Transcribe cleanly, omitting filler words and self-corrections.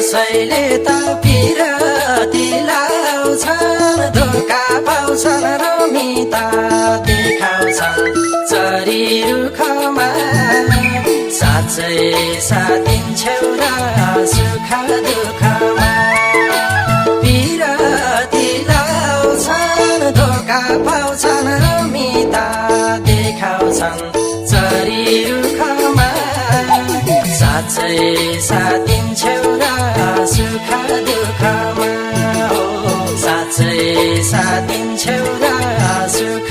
कसैले त पिरती लाउँछन् धोका पाउँछन् रमिता देखाउँछन् चरी रुखमा साँच्चै साथिन्छौ र सुख दुःखमा पिरती लाउँछन् धोका पाउँछन् रमिता देखाउँछन् चरी रुखमा साँच्चै साथिन्छौ र सुख दुःखमा हो साँच्चै साथिन्छौ र सुख